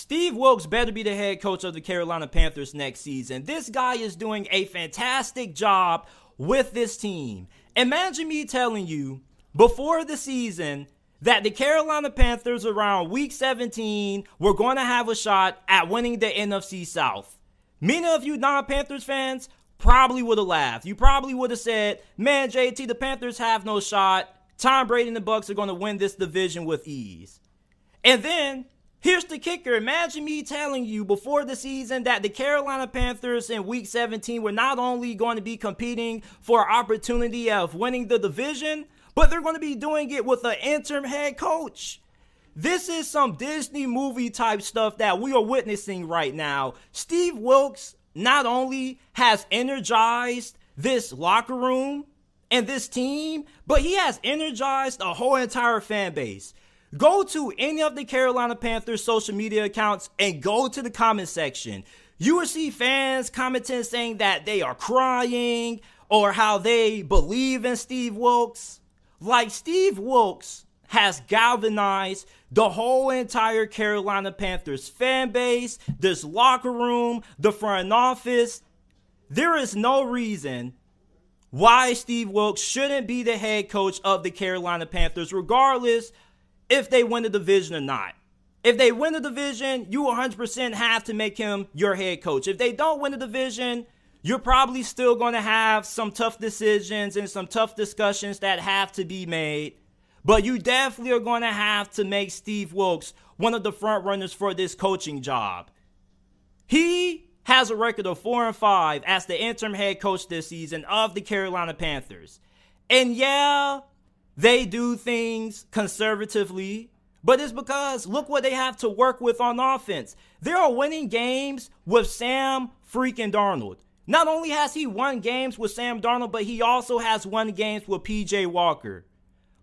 Steve Wilks better be the head coach of the Carolina Panthers next season. This guy is doing a fantastic job with this team. Imagine me telling you before the season that the Carolina Panthers around week 17 were going to have a shot at winning the NFC South. Many of you non-Panthers fans probably would have laughed. You probably would have said, man, JT, the Panthers have no shot. Tom Brady and the Bucs are going to win this division with ease. And then, here's the kicker. Imagine me telling you before the season that the Carolina Panthers in week 17 were not only going to be competing for an opportunity of winning the division, but they're going to be doing it with an interim head coach. This is some Disney movie type stuff that we are witnessing right now. Steve Wilks not only has energized this locker room and this team, but he has energized a whole entire fan base. Go to any of the Carolina Panthers social media accounts and go to the comment section. You will see fans commenting saying that they are crying or how they believe in Steve Wilks. Like, Steve Wilks has galvanized the whole entire Carolina Panthers fan base, this locker room, the front office. There is no reason why Steve Wilks shouldn't be the head coach of the Carolina Panthers, regardless if they win the division or not. If they win the division, you 100% have to make him your head coach. If they don't win the division, you're probably still going to have some tough decisions and some tough discussions that have to be made. But you definitely are going to have to make Steve Wilks one of the front runners for this coaching job. He has a record of 4-5 as the interim head coach this season of the Carolina Panthers. And yeah, they do things conservatively, but it's because look what they have to work with on offense. They are winning games with Sam freaking Darnold. Not only has he won games with Sam Darnold, but he also has won games with PJ Walker.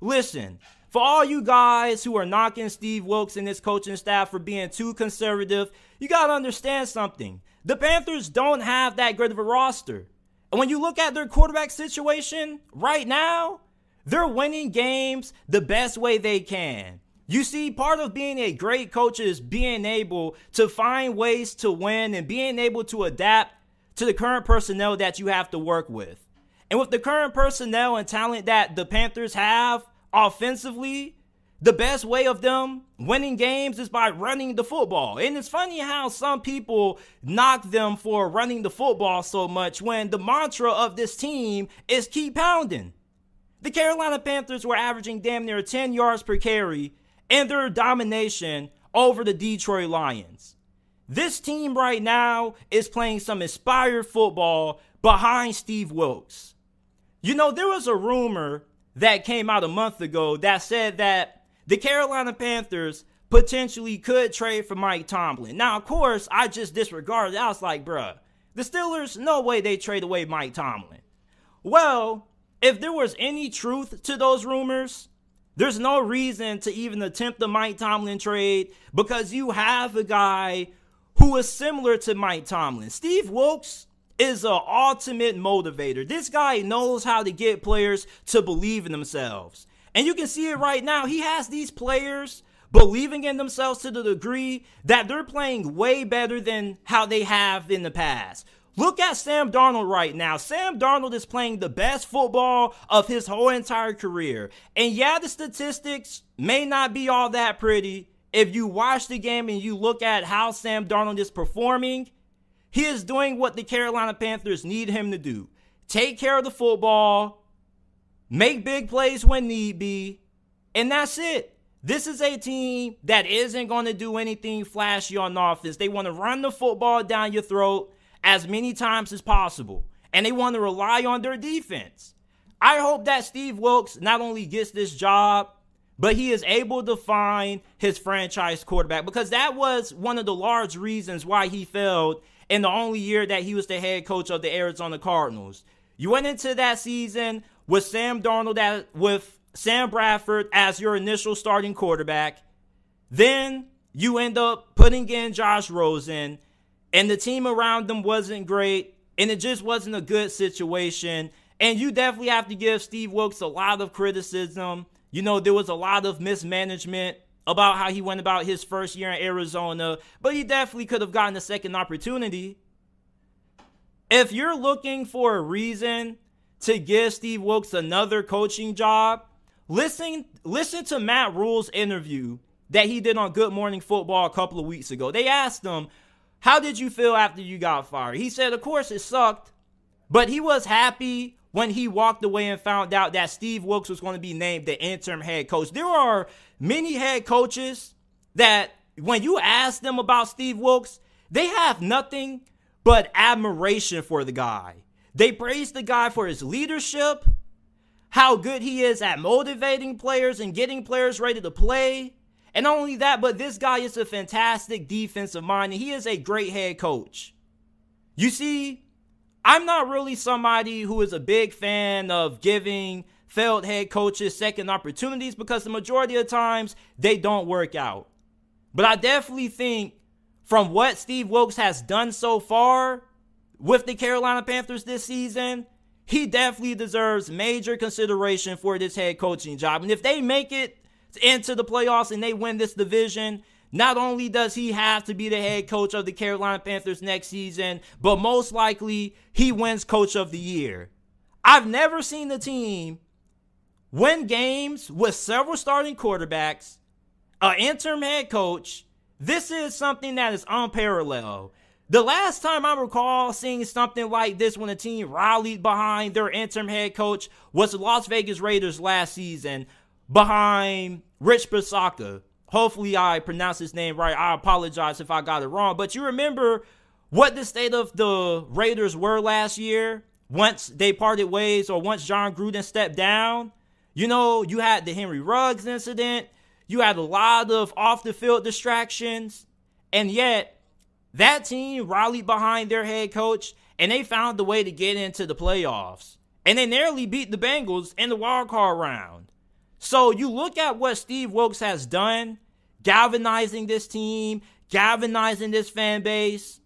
Listen, for all you guys who are knocking Steve Wilks and his coaching staff for being too conservative, you got to understand something. The Panthers don't have that great of a roster. And when you look at their quarterback situation right now, they're winning games the best way they can. You see, part of being a great coach is being able to find ways to win and being able to adapt to the current personnel that you have to work with. And with the current personnel and talent that the Panthers have offensively, the best way of them winning games is by running the football. And it's funny how some people knock them for running the football so much when the mantra of this team is keep pounding. The Carolina Panthers were averaging damn near 10 yards per carry in their domination over the Detroit Lions. This team right now is playing some inspired football behind Steve Wilks. You know, there was a rumor that came out a month ago that said that the Carolina Panthers potentially could trade for Mike Tomlin. Now, of course, I just disregarded it. I was like, bruh, the Steelers, no way they trade away Mike Tomlin. Well, if there was any truth to those rumors, there's no reason to even attempt the Mike Tomlin trade because you have a guy who is similar to Mike Tomlin. Steve Wilks is an ultimate motivator. This guy knows how to get players to believe in themselves. And you can see it right now. He has these players believing in themselves to the degree that they're playing way better than how they have in the past. Look at Sam Darnold right now. Sam Darnold is playing the best football of his whole entire career. And yeah, the statistics may not be all that pretty. If you watch the game and you look at how Sam Darnold is performing, he is doing what the Carolina Panthers need him to do. Take care of the football, make big plays when need be, and that's it. This is a team that isn't going to do anything flashy on offense. They want to run the football down your throat as many times as possible, and they want to rely on their defense. I hope that Steve Wilks not only gets this job, but he is able to find his franchise quarterback, because that was one of the large reasons why he failed in the only year that he was the head coach of the Arizona Cardinals. You went into that season with Sam Darnold, with Sam Bradford as your initial starting quarterback. Then you end up putting in Josh Rosen, and the team around them wasn't great, and it just wasn't a good situation. And you definitely have to give Steve Wilks a lot of criticism. You know, there was a lot of mismanagement about how he went about his first year in Arizona, but he definitely could have gotten a second opportunity. If you're looking for a reason to give Steve Wilks another coaching job, listen to Matt Rule's interview that he did on Good Morning Football a couple of weeks ago. They asked him, how did you feel after you got fired? He said, of course it sucked, but he was happy when he walked away and found out that Steve Wilks was going to be named the interim head coach. There are many head coaches that when you ask them about Steve Wilks, they have nothing but admiration for the guy. They praise the guy for his leadership, how good he is at motivating players and getting players ready to play. And not only that, but this guy is a fantastic defensive mind, and he is a great head coach. You see, I'm not really somebody who is a big fan of giving failed head coaches second opportunities because the majority of times they don't work out. But I definitely think from what Steve Wilks has done so far with the Carolina Panthers this season, he definitely deserves major consideration for this head coaching job. And if they make it into the playoffs and they win this division, not only does he have to be the head coach of the Carolina Panthers next season, but most likely he wins Coach of the Year. I've never seen the team win games with several starting quarterbacks, an interim head coach. This is something that is unparalleled. The last time I recall seeing something like this when a team rallied behind their interim head coach was the Las Vegas Raiders last season behind Rich Bisaccia. Hopefully I pronounced his name right. I apologize if I got it wrong. But you remember what the state of the Raiders were last year once they parted ways or once John Gruden stepped down? You know, you had the Henry Ruggs incident. You had a lot of off-the-field distractions. And yet, that team rallied behind their head coach, and they found a way to get into the playoffs. And they narrowly beat the Bengals in the wild card round. So you look at what Steve Wilks has done, galvanizing this team, galvanizing this fan base.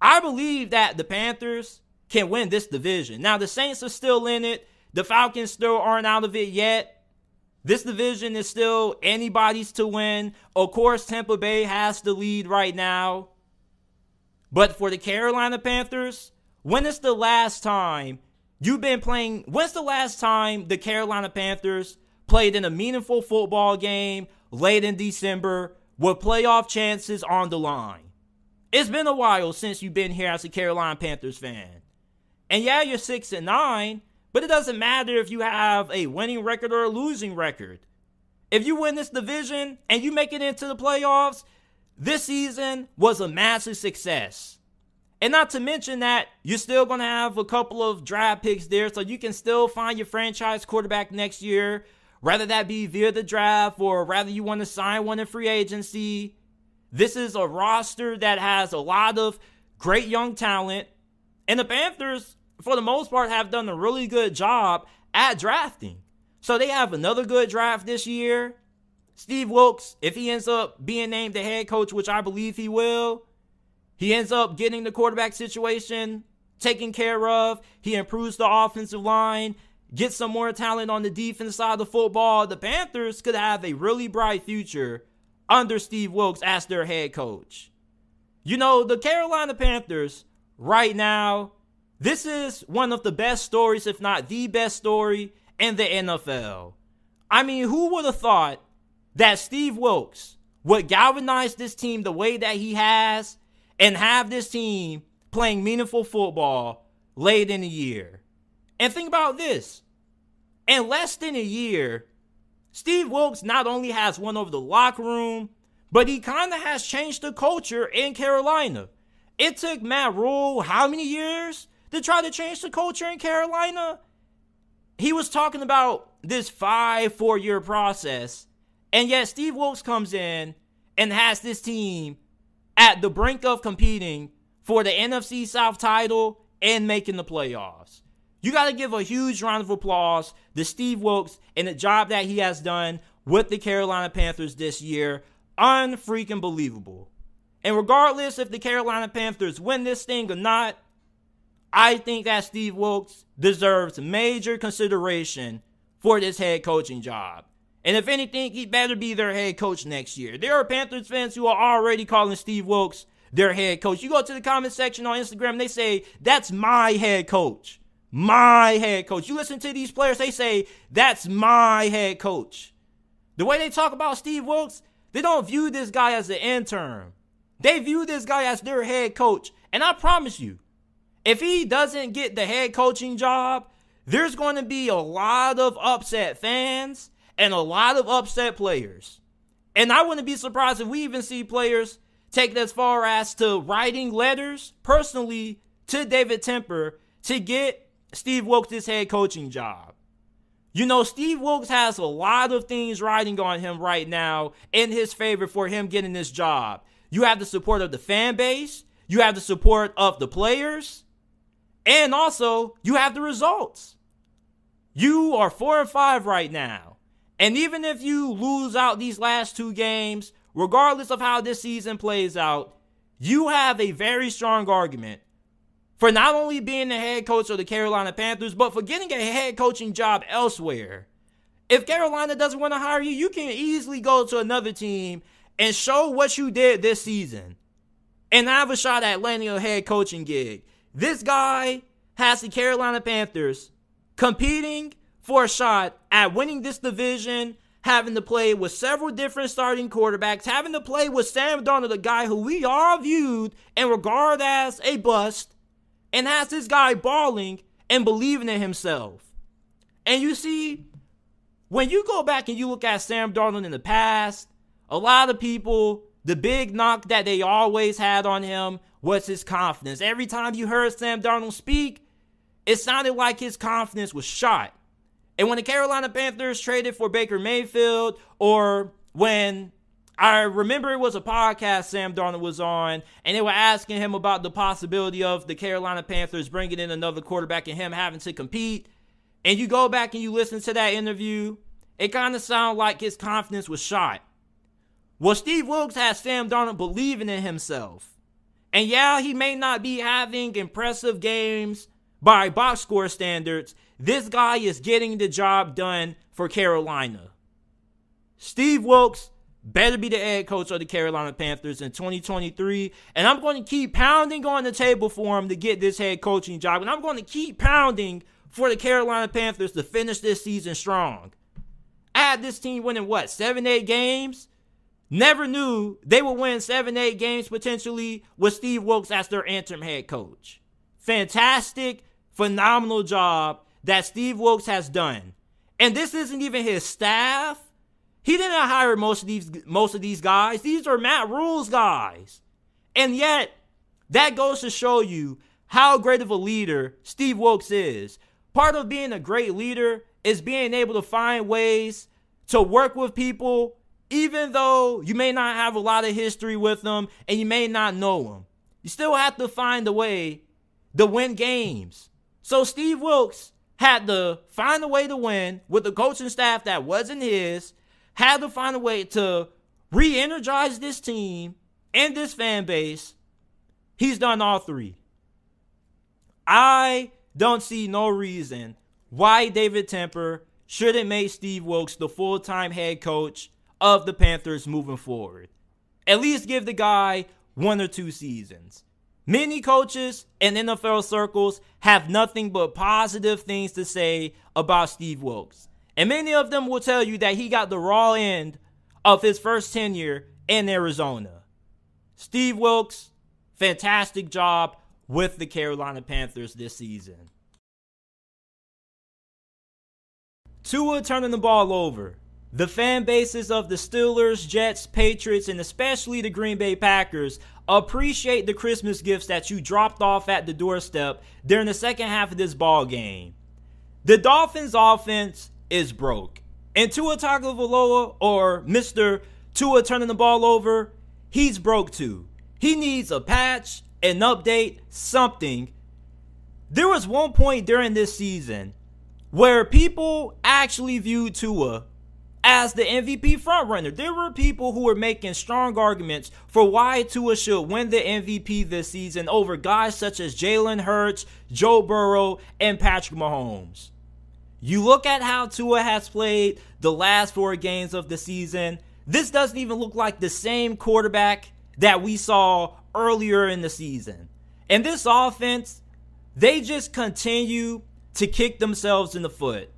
I believe that the Panthers can win this division. Now, the Saints are still in it. The Falcons still aren't out of it yet. This division is still anybody's to win. Of course, Tampa Bay has the lead right now. But for the Carolina Panthers, when's the last time the Carolina Panthers played in a meaningful football game late in December with playoff chances on the line? It's been a while since you've been here as a Carolina Panthers fan. And yeah, you're 6-9, but it doesn't matter if you have a winning record or a losing record. If you win this division and you make it into the playoffs, this season was a massive success. And not to mention that you're still going to have a couple of draft picks there, so you can still find your franchise quarterback next year, whether that be via the draft or rather you want to sign one in free agency. This is a roster that has a lot of great young talent, and the Panthers, for the most part, have done a really good job at drafting. So they have another good draft this year. Steve Wilks, if he ends up being named the head coach, which I believe he will, he ends up getting the quarterback situation taken care of. He improves the offensive line, gets some more talent on the defense side of the football. The Panthers could have a really bright future under Steve Wilks as their head coach. You know, the Carolina Panthers right now, this is one of the best stories, if not the best story in the NFL. I mean, who would have thought that Steve Wilks would galvanize this team the way that he has and have this team playing meaningful football late in the year? And think about this. In less than a year, Steve Wilks not only has won over the locker room, but he kind of has changed the culture in Carolina. It took Matt Rule how many years to try to change the culture in Carolina? He was talking about this 4-year process, and yet Steve Wilks comes in and has this team at the brink of competing for the NFC South title and making the playoffs. You got to give a huge round of applause to Steve Wilks and the job that he has done with the Carolina Panthers this year. Unfreaking believable. And regardless if the Carolina Panthers win this thing or not, I think that Steve Wilks deserves major consideration for this head coaching job. And if anything, he better be their head coach next year. There are Panthers fans who are already calling Steve Wilks their head coach. You go to the comment section on Instagram, they say, that's my head coach. My head coach. You listen to these players, they say, that's my head coach. The way they talk about Steve Wilks, they don't view this guy as an intern. They view this guy as their head coach. And I promise you, if he doesn't get the head coaching job, there's going to be a lot of upset fans and a lot of upset players. And I wouldn't be surprised if we even see players take it as far as to writing letters personally to David Tepper to get Steve Wilks this head coaching job. You know, Steve Wilks has a lot of things riding on him right now in his favor for him getting this job. You have the support of the fan base. You have the support of the players. And also, you have the results. You are 4-5 right now. And even if you lose out these last 2 games, regardless of how this season plays out, you have a very strong argument for not only being the head coach of the Carolina Panthers, but for getting a head coaching job elsewhere. If Carolina doesn't want to hire you, you can easily go to another team and show what you did this season and have a shot at landing a head coaching gig. This guy has the Carolina Panthers competing for a shot at winning this division, having to play with several different starting quarterbacks, having to play with Sam Darnold, a guy who we all viewed and regard as a bust, and has this guy balling and believing in himself. And you see, when you go back and you look at Sam Darnold in the past, a lot of people, the big knock that they always had on him was his confidence. Every time you heard Sam Darnold speak, it sounded like his confidence was shot. And when the Carolina Panthers traded for Baker Mayfield, or when I remember it was a podcast Sam Darnold was on, and they were asking him about the possibility of the Carolina Panthers bringing in another quarterback and him having to compete, and you go back and you listen to that interview, it kind of sounded like his confidence was shot. Well, Steve Wilks has Sam Darnold believing in himself. And yeah, he may not be having impressive games by box score standards. This guy is getting the job done for Carolina. Steve Wilks better be the head coach of the Carolina Panthers in 2023. And I'm going to keep pounding on the table for him to get this head coaching job. And I'm going to keep pounding for the Carolina Panthers to finish this season strong. I had this team winning, 7-8 games? Never knew they would win 7-8 games potentially with Steve Wilks as their interim head coach. Fantastic, phenomenal job that Steve Wilks has done. And this isn't even his staff. He didn't hire most of these guys. These are Matt Rule's guys. And yet, that goes to show you how great of a leader Steve Wilks is. Part of being a great leader is being able to find ways to work with people even though you may not have a lot of history with them and you may not know them. You still have to find a way to win games. So Steve Wilks had to find a way to win with the coaching staff that wasn't his, had to find a way to re-energize this team and this fan base. He's done all 3. I don't see no reason why David Tepper shouldn't make Steve Wilks the full-time head coach of the Panthers moving forward. At least give the guy 1 or 2 seasons. Many coaches in NFL circles have nothing but positive things to say about Steve Wilks. And many of them will tell you that he got the raw end of his first tenure in Arizona. Steve Wilks, fantastic job with the Carolina Panthers this season. Tua turning the ball over. The fan bases of the Steelers, Jets, Patriots, and especially the Green Bay Packers appreciate the Christmas gifts that you dropped off at the doorstep during the second half of this ball game. The Dolphins offense is broke. And Tua Tagovailoa, or Mr. Tua turning the ball over, he's broke too. He needs a patch, an update, something. There was one point during this season where people actually viewed Tua as the MVP frontrunner. There were people who were making strong arguments for why Tua should win the MVP this season over guys such as Jalen Hurts, Joe Burrow, and Patrick Mahomes. You look at how Tua has played the last 4 games of the season. This doesn't even look like the same quarterback that we saw earlier in the season. And this offense, they just continue to kick themselves in the foot.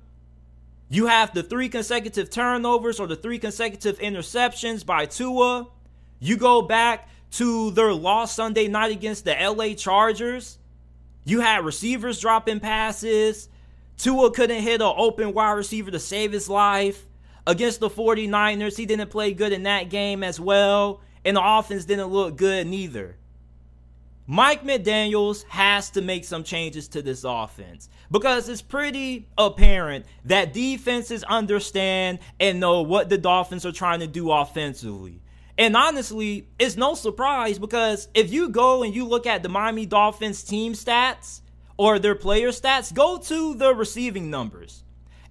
You have the 3 consecutive turnovers or the 3 consecutive interceptions by Tua. You go back to their loss Sunday night against the LA Chargers. You had receivers dropping passes. Tua couldn't hit an open wide receiver to save his life. Against the 49ers, he didn't play good in that game as well. And the offense didn't look good neither. Mike McDaniel has to make some changes to this offense because it's pretty apparent that defenses understand and know what the Dolphins are trying to do offensively. And honestly, it's no surprise because if you go and you look at the Miami Dolphins team stats or their player stats, go to the receiving numbers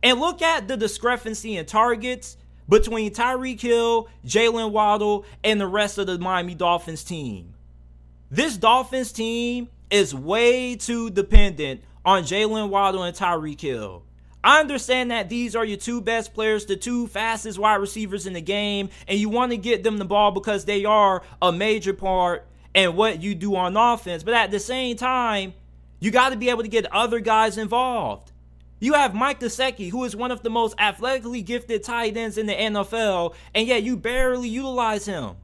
and look at the discrepancy in targets between Tyreek Hill, Jalen Waddle, and the rest of the Miami Dolphins team. This Dolphins team is way too dependent on Jalen Waddle and Tyreek Hill. I understand that these are your 2 best players, the 2 fastest wide receivers in the game, and you want to get them the ball because they are a major part in what you do on offense. But at the same time, you got to be able to get other guys involved. You have Mike Gesicki, who is one of the most athletically gifted tight ends in the NFL, and yet you barely utilize him.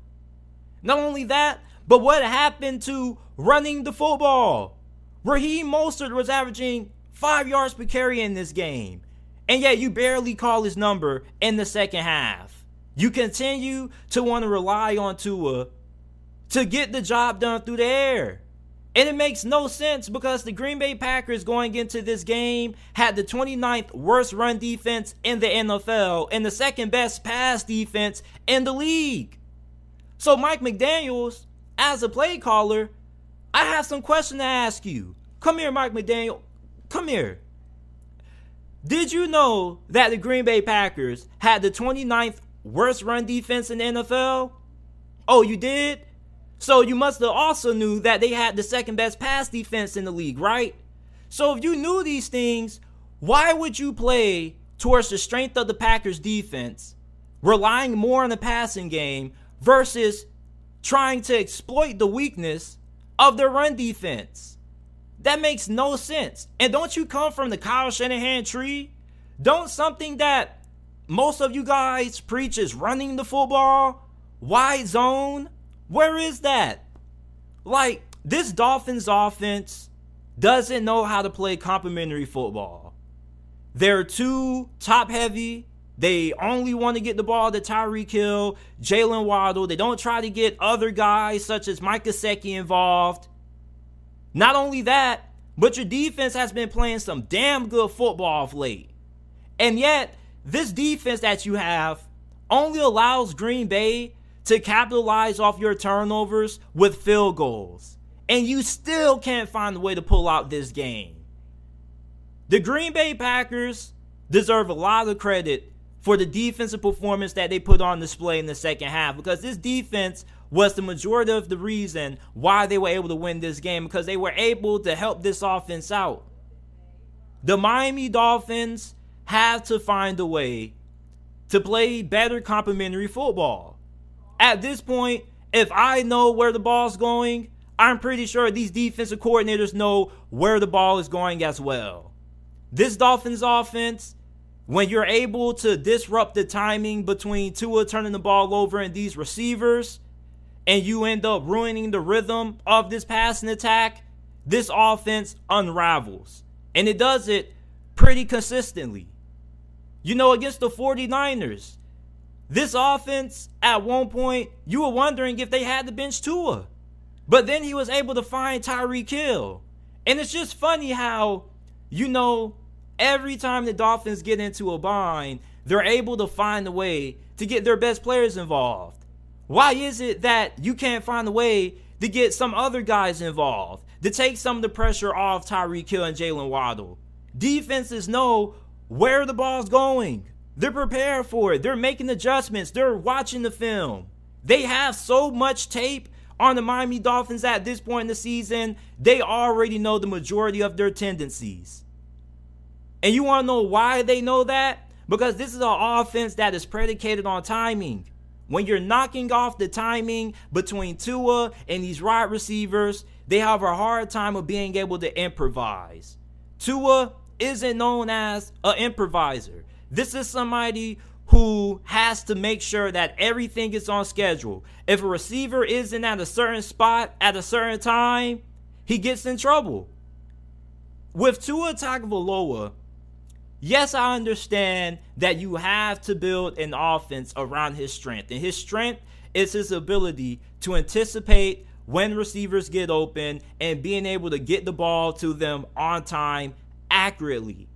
Not only that, but what happened to running the football? Raheem Mostert was averaging 5 yards per carry in this game, and yet you barely call his number in the second half. You continue to want to rely on Tua to get the job done through the air. And it makes no sense because the Green Bay Packers going into this game had the 29th worst run defense in the NFL and the 2nd best pass defense in the league. So Mike McDaniel, as a play caller, I have some questions to ask you. Come here, Mike McDaniel. Come here. Did you know that the Green Bay Packers had the 29th worst run defense in the NFL? Oh, you did? So you must have also knew that they had the 2nd best pass defense in the league, right? So if you knew these things, why would you play towards the strength of the Packers defense, relying more on the passing game versus trying to exploit the weakness of their run defense? That makes no sense. And don't you come from the Kyle Shanahan tree? Don't something that most of you guys preach is running the football, wide zone? Where is that? Like, this Dolphins offense doesn't know how to play complementary football. They're too top heavy. They only want to get the ball to Tyreek Hill, Jalen Waddle. They don't try to get other guys such as Mike Gesicki involved. Not only that, but your defense has been playing some damn good football of late. And yet, this defense that you have only allows Green Bay to capitalize off your turnovers with field goals. And you still can't find a way to pull out this game. The Green Bay Packers deserve a lot of credit for the defensive performance that they put on display in the second half, because this defense was the majority of the reason why they were able to win this game, because they were able to help this offense out. The Miami Dolphins have to find a way to play better complementary football. At this point, if I know where the ball's going, I'm pretty sure these defensive coordinators know where the ball is going as well. This Dolphins offense, when you're able to disrupt the timing between Tua turning the ball over and these receivers, and you end up ruining the rhythm of this passing attack, this offense unravels. And it does it pretty consistently. You know, against the 49ers, this offense, at one point, you were wondering if they had to bench Tua. But then he was able to find Tyreek Hill. And it's just funny how, you know, every time the Dolphins get into a bind, they're able to find a way to get their best players involved. Why is it that you can't find a way to get some other guys involved, to take some of the pressure off Tyreek Hill and Jalen Waddle? Defenses know where the ball's going. They're prepared for it. They're making adjustments. They're watching the film. They have so much tape on the Miami Dolphins at this point in the season. They already know the majority of their tendencies. And you want to know why they know that? Because this is an offense that is predicated on timing. When you're knocking off the timing between Tua and these wide receivers, they have a hard time of being able to improvise. Tua isn't known as an improviser. This is somebody who has to make sure that everything is on schedule. If a receiver isn't at a certain spot at a certain time, he gets in trouble. With Tua Tagovailoa, yes, I understand that you have to build an offense around his strength. And his strength is his ability to anticipate when receivers get open and being able to get the ball to them on time accurately.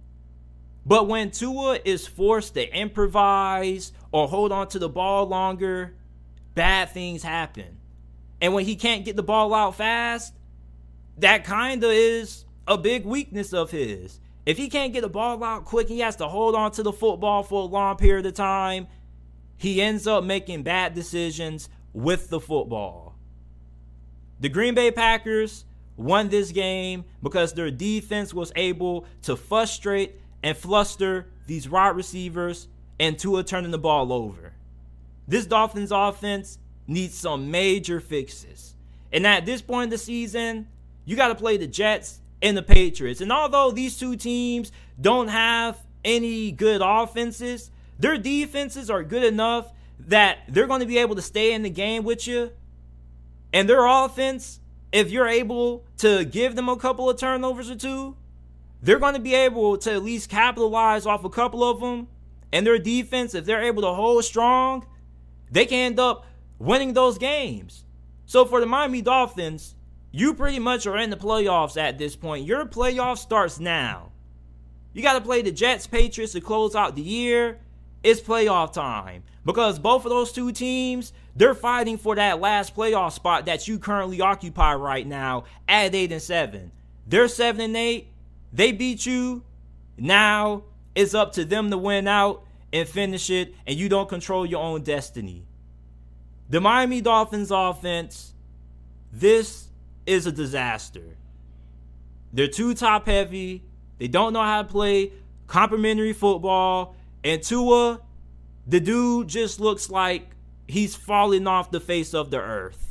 But when Tua is forced to improvise or hold on to the ball longer, bad things happen. And when he can't get the ball out fast, that kind of is a big weakness of his. If he can't get the ball out quick, he has to hold on to the football for a long period of time. He ends up making bad decisions with the football. The Green Bay Packers won this game because their defense was able to frustrate and fluster these wide receivers and Tua turning the ball over. This Dolphins offense needs some major fixes. And at this point in the season, you got to play the Jets and the Patriots. And although these two teams don't have any good offenses, their defenses are good enough that they're going to be able to stay in the game with you. And their offense, if you're able to give them a couple of turnovers or two, they're going to be able to at least capitalize off a couple of them. And their defense, if they're able to hold strong, they can end up winning those games. So for the Miami Dolphins, you pretty much are in the playoffs at this point. Your playoff starts now. You got to play the Jets, Patriots to close out the year. It's playoff time. Because both of those two teams, they're fighting for that last playoff spot that you currently occupy right now at 8-7. They're 7-8. They beat you. Now it's up to them to win out and finish it, and you don't control your own destiny. The Miami Dolphins offense, this is a disaster. They're too top heavy. They don't know how to play complimentary football. And Tua, the dude just looks like he's falling off the face of the earth.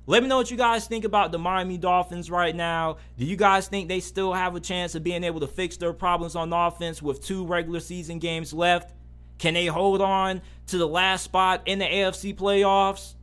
Let me know what you guys think about the Miami Dolphins right now. Do you guys think they still have a chance of being able to fix their problems on offense with 2 regular season games left? Can they hold on to the last spot in the AFC playoffs?